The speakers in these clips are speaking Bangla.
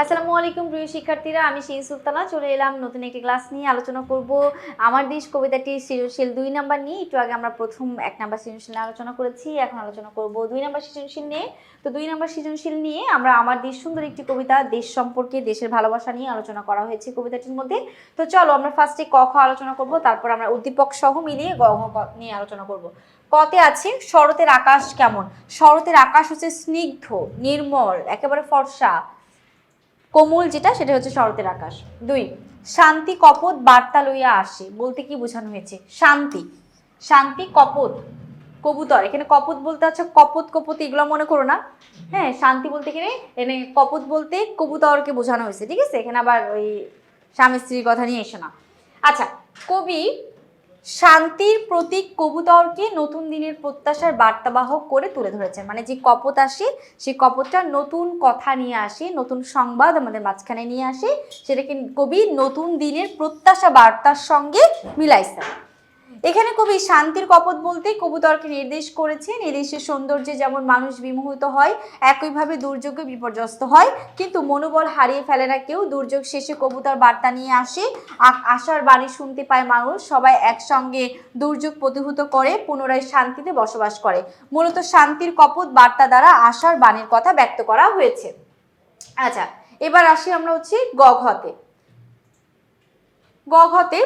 আসসালামু আলাইকুম প্রিয় শিক্ষার্থীরা, আমি শিরিন সুলতানা চলে এলাম নতুন একটি ক্লাস নিয়ে। আলোচনা করব আমার দেশ কবিতাটি সৃজনশীল 2 নাম্বার নিয়ে। একটু আগে আমরা প্রথম 1 নাম্বার সৃজনশীল নিয়ে আলোচনা করেছি, এখন আলোচনা করব 2 নাম্বার সৃজনশীল নিয়ে। তো 2 নাম্বার সৃজনশীল নিয়ে আমরা আমার দেশ সুন্দর একটি কবিতা, দেশ সম্পর্কে, দেশের ভালোবাসা নিয়ে আলোচনা করা হয়েছে কবিতাটির মধ্যে। তো চলো আমরা ফার্স্টে ক খ আলোচনা করব, তারপর আমরা উদ্দীপক সহ মিলিয়ে গ ঘ নিয়ে আলোচনা করব। কতে আছে শরতের আকাশ কেমন। শরতের আকাশ হচ্ছে স্নিগ্ধ, নির্মল, একেবারে ফর্সা, কোমল, যেটা সেটা হচ্ছে শরতের আকাশ। 2, শান্তি কপত বার্তা লইয়া আসে বলতে কি বোঝানো হয়েছে? শান্তি, শান্তি কপত, কবুতর, এখানে কপত বলতে আছে কপত কপত এগুলো মনে করো না। হ্যাঁ, শান্তি বলতে গেলে এখানে কপত বলতে কবুতরকে বোঝানো হয়েছে, ঠিক আছে? এখানে আবার ওই স্বামী স্ত্রীর কথা নিয়ে এসো না। আচ্ছা, কবি শান্তির প্রতীক কবুতরকে নতুন দিনের প্রত্যাশার বার্তাবাহক করে তুলে ধরেছেন। মানে যে কপোত আসে, সেই কপোতটা নতুন কথা নিয়ে আসে, নতুন সংবাদ আমাদের মাঝখানে নিয়ে আসে, সেটাকে কবি নতুন দিনের প্রত্যাশা বার্তার সঙ্গে মিলাইছে। এখানে কবি শান্তির কপোত বলতে কবুতরকে নির্দেশ করেছেন। এই দেশের সৌন্দর্যে যেমন মানুষ বিমোহিত হয়, একইভাবে দুর্যোগে বিপর্যস্ত হয়, কিন্তু মনোবল হারিয়ে ফেলে না কেউ। দুর্যোগ শেষে কবুতর বার্তা নিয়ে আসে, আশার বাণী শুনতে পায় মানুষ, সবাই একসঙ্গে দুর্যোগ প্রতিহত করে পুনরায় শান্তিতে বসবাস করে। মূলত শান্তির কপোত বার্তা দ্বারা আশার বাণীর কথা ব্যক্ত করা হয়েছে। আচ্ছা, এবার আসি আমরা গ ঘতে। গ ঘতে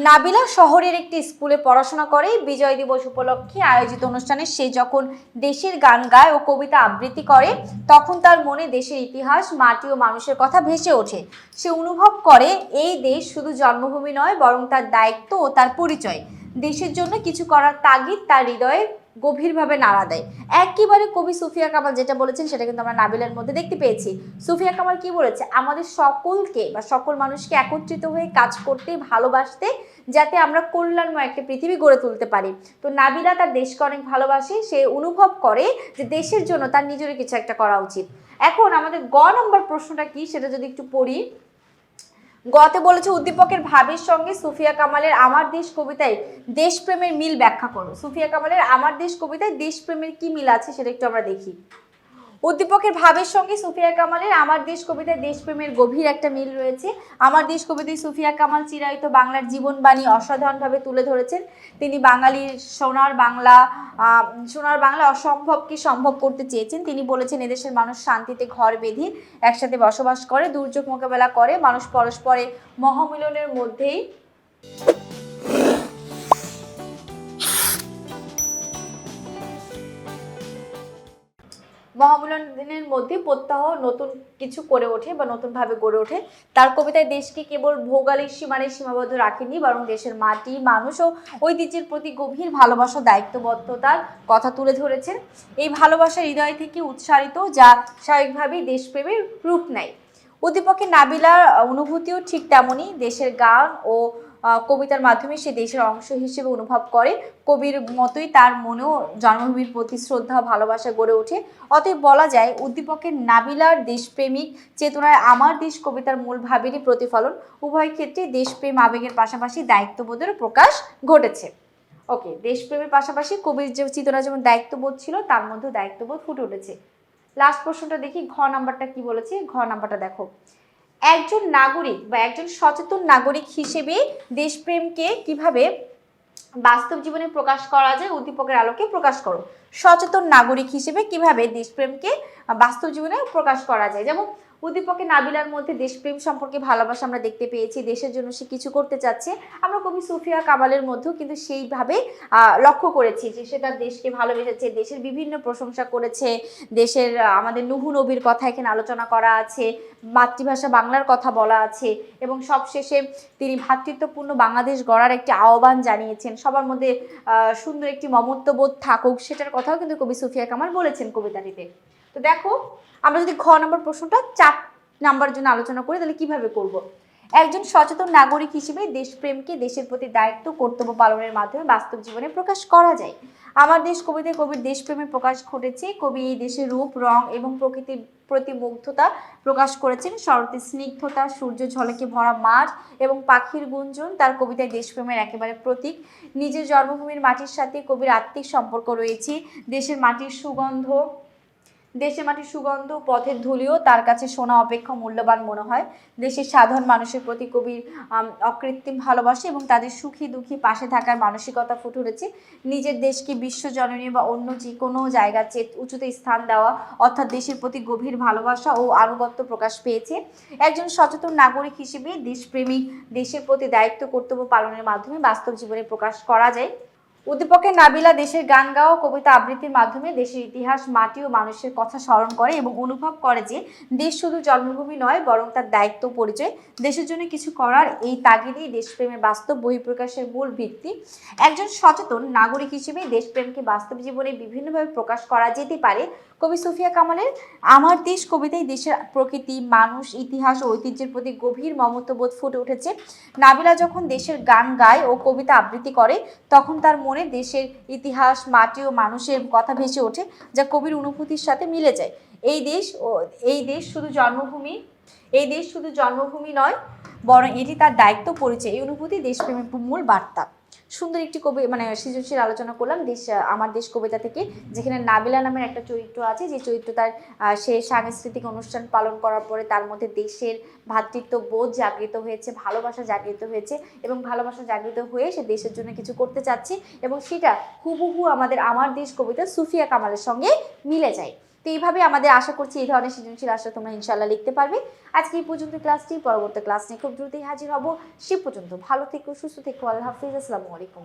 নাবিলা শহরের একটি স্কুলে পড়াশোনা করে। বিজয় দিবস উপলক্ষে আয়োজিত অনুষ্ঠানে সে যখন দেশের গান গায় ও কবিতা আবৃত্তি করে, তখন তার মনে দেশের ইতিহাস, মাটি ও মানুষের কথা ভেসে ওঠে। সে অনুভব করে এই দেশ শুধু জন্মভূমি নয়, বরং তার দায়িত্ব ও তার পরিচয়। দেশের জন্য কিছু করার তাগিদ তার হৃদয়ে গভীরভাবে নাড়া দেয়। একেবারে কবি সুফিয়া কামাল যেটা বলেছেন সেটা কিন্তু আমরা নাবিলার মধ্যে দেখতে পেয়েছি। সুফিয়া কামাল কি বলেছে? আমাদের সকলকে বা সকল মানুষকে একত্রিত হয়ে কাজ করতে, ভালোবাসতে, যাতে আমরা কল্যাণময় একটা পৃথিবী গড়ে তুলতে পারি। তো নাবিলা তার দেশকে অনেক ভালোবাসে, সে অনুভব করে যে দেশের জন্য তার নিজেরই কিছু একটা করা উচিত। এখন আমাদের গ নম্বর প্রশ্নটা কি সেটা যদি একটু পড়ি। গতে বলেছে উদ্দীপকের ভাবের সঙ্গে সুফিয়া কামালের আমার দেশ কবিতায় দেশপ্রেমের মিল ব্যাখ্যা করো। সুফিয়া কামালের আমার দেশ কবিতায় দেশপ্রেমের কি মিল আছে সেটা একটু আমরা দেখি। উদ্দীপকের ভাবের সঙ্গে সুফিয়া কামালের আমার দেশ কবিতায় দেশপ্রেমের গভীর একটা মিল রয়েছে। আমার দেশ কবিতায় সুফিয়া কামাল চিরায়ত বাংলার জীবনবাণী অসাধারণভাবে তুলে ধরেছেন। তিনি বাঙালির সোনার বাংলা অসম্ভবকে সম্ভব করতে চেয়েছেন। তিনি বলেছেন এদেশের মানুষ শান্তিতে ঘর বেঁধে একসাথে বসবাস করে, দুর্যোগ মোকাবেলা করে, মানুষ পরস্পরে মহামিলনের মধ্যেই মহামিলনের মধ্যে প্রত্যহ নতুন কিছু করে ওঠে বা নতুনভাবে গড়ে ওঠে। তার কবিতায় দেশকে কেবল ভৌগোলিক সীমানায় সীমাবদ্ধ রাখেনি, বরং দেশের মাটি, মানুষ ও ঐতিহ্যের প্রতি গভীর ভালোবাসা, দায়িত্ববদ্ধতার কথা তুলে ধরেছেন। এই ভালোবাসা হৃদয় থেকে উৎসারিত, যা স্বাভাবিকভাবেই দেশপ্রেমের রূপ নেয়। উদ্দীপকের নাবিলার অনুভূতিও ঠিক তেমনই। দেশের গান ও কবিতার মাধ্যমে সে দেশের অংশ হিসেবে অনুভব করে। কবির মতোই তার মনেও জন্মভূমির প্রতি শ্রদ্ধা, ভালোবাসা গড়ে ওঠে। অতএব বলা যায় উদ্দীপকের নাবিলার দেশপ্রেমিক চেতনায় আমার দেশ কবিতার মূল ভাবেরই প্রতিফলন। উভয় ক্ষেত্রে দেশপ্রেম আবেগের পাশাপাশি দায়িত্ববোধের প্রকাশ ঘটেছে। ওকে, দেশপ্রেমের পাশাপাশি কবির যে চেতনা যেমন দায়িত্ববোধ ছিল, তার মধ্যে দায়িত্ববোধ ফুটে উঠেছে। লাস্ট প্রশ্নটা দেখি, ঘ নাম্বারটা কি বলেছে। ঘ নাম্বারটা দেখো, একজন নাগরিক বা একজন সচেতন নাগরিক হিসেবে দেশপ্রেমকে কিভাবে বাস্তব জীবনে প্রকাশ করা যায় উদ্দীপকের আলোকে প্রকাশ করো। সচেতন নাগরিক হিসেবে কিভাবে দেশপ্রেমকে বাস্তব জীবনে প্রকাশ করা যায়। যেমন উদ্দীপকের নাবিলার মধ্যে দেশপ্রেম সম্পর্কে ভালোবাসা আমরা দেখতে পেয়েছি, দেশের জন্য সে কিছু করতে চাচ্ছে। আমরা কবি সুফিয়া কামালের মধ্যেও কিন্তু সেইভাবে লক্ষ্য করেছি যে সে তার দেশকে ভালোবেসেছে, দেশের বিভিন্ন প্রশংসা করেছে, দেশের আমাদের নুহু নবীর কথা এখানে আলোচনা করা আছে, মাতৃভাষা বাংলার কথা বলা আছে, এবং সবশেষে তিনি ভ্রাতৃত্বপূর্ণ বাংলাদেশ গড়ার একটি আহ্বান জানিয়েছেন। সবার মধ্যে সুন্দর একটি মমত্ববোধ থাকুক, সেটার কথাও কিন্তু কবি সুফিয়া কামাল বলেছেন কবিতাটিতে। তো দেখো, আমরা যদি ঘ নম্বর প্রশ্নটা 4 নাম্বার জন্য আলোচনা করি তাহলে কিভাবে করব। একজন সচেতন নাগরিক হিসেবে দেশপ্রেমকে দেশের প্রতি দায়িত্ব, কর্তব্য পালনের মাধ্যমে বাস্তব জীবনে প্রকাশ করা যায়। আমার দেশ কবিতায় কবির দেশপ্রেমের প্রকাশ ঘটেছে। কবি এই দেশের রূপ, রং এবং প্রকৃতির প্রতি মুগ্ধতা প্রকাশ করেছেন। শরতের স্নিগ্ধতা, সূর্য ঝলকে ভরা মাঠ এবং পাখির গুঞ্জন তার কবিতায় দেশপ্রেমের একেবারে প্রতীক। নিজের জন্মভূমির মাটির সাথে কবির আত্মিক সম্পর্ক রয়েছে। দেশের মাটির সুগন্ধ, দেশের মাটির সুগন্ধ পথের ধুলিও তার কাছে সোনা অপেক্ষা মূল্যবান মনে হয়। দেশের সাধারণ মানুষের প্রতি কবির অকৃত্রিম ভালোবাসা এবং তাদের সুখী দুঃখী পাশে থাকার মানসিকতা ফুটে উঠেছে। নিজের দেশকে বিশ্বজননী বা অন্য যে কোনো জায়গার চেয়ে উঁচুতে স্থান দেওয়া, অর্থাৎ দেশের প্রতি গভীর ভালোবাসা ও আনুগত্য প্রকাশ পেয়েছে। একজন সচেতন নাগরিক হিসেবে দেশপ্রেমিক দেশের প্রতি দায়িত্ব কর্তব্য পালনের মাধ্যমে বাস্তব জীবনে প্রকাশ করা যায়। উদ্দীপকের নাবিলা দেশের গান গাওয়া কবিতা আবৃত্তির মাধ্যমে দেশের ইতিহাস মাটি ও মানুষের কথা স্মরণ করে এবং অনুভব করে যে দেশ শুধু জন্মভূমি নয় বরং তার দায়িত্ব পরিচয়। দেশের জন্য কিছু করার এই তাগিদেই দেশপ্রেমের বাস্তব বহিঃপ্রকাশের মূল ভিত্তি। একজন সচেতন নাগরিক হিসেবে দেশপ্রেমকে বাস্তব জীবনে বিভিন্নভাবে প্রকাশ করা যেতে পারে। কবি সুফিয়া কামালের আমার দেশ কবিতায় দেশের প্রকৃতি, মানুষ, ইতিহাস ও ঐতিহ্যের প্রতি গভীর মমত্ববোধ ফুটে উঠেছে। নাবিলা যখন দেশের গান গায় ও কবিতা আবৃত্তি করে তখন তার মনে দেশের ইতিহাস, মাটি ও মানুষের কথা ভেসে ওঠে, যা কবির অনুভূতির সাথে মিলে যায়। এই দেশ শুধু জন্মভূমি নয় বরং এটি তার দায়িত্ব পরিচয়। এই অনুভূতি দেশপ্রেমের মূল বার্তা। সুন্দর একটি কবি সৃজনশীল আলোচনা করলাম আমার দেশ কবিতা থেকে, যেখানে নাবিলা নামের একটা চরিত্র আছে, যে চরিত্র সে সাংস্কৃতিক অনুষ্ঠান পালন করার পরে তার মধ্যে দেশের ভ্রাতৃত্ব বোধ জাগৃত হয়েছে, ভালোবাসা জাগৃত হয়েছে এবং ভালোবাসা জাগৃত হয়ে সে দেশের জন্য কিছু করতে চাচ্ছে এবং সেটা হুবহু আমার দেশ কবিতা সুফিয়া কামালের সঙ্গে মিলে যায়। তো এইভাবে আমাদের আশা করছি এই ধরনের সৃজনশীল আশা তোমরা ইনশাল্লাহ লিখতে পারবে। আজকে এই পর্যন্ত ক্লাসটি, পরবর্তী ক্লাস নিয়ে খুব দ্রুতই হাজির হব। সে পর্যন্ত ভালো থেকো, সুস্থ থেকো, আল্লাহ হাফিজ, আসসালামু আলাইকুম।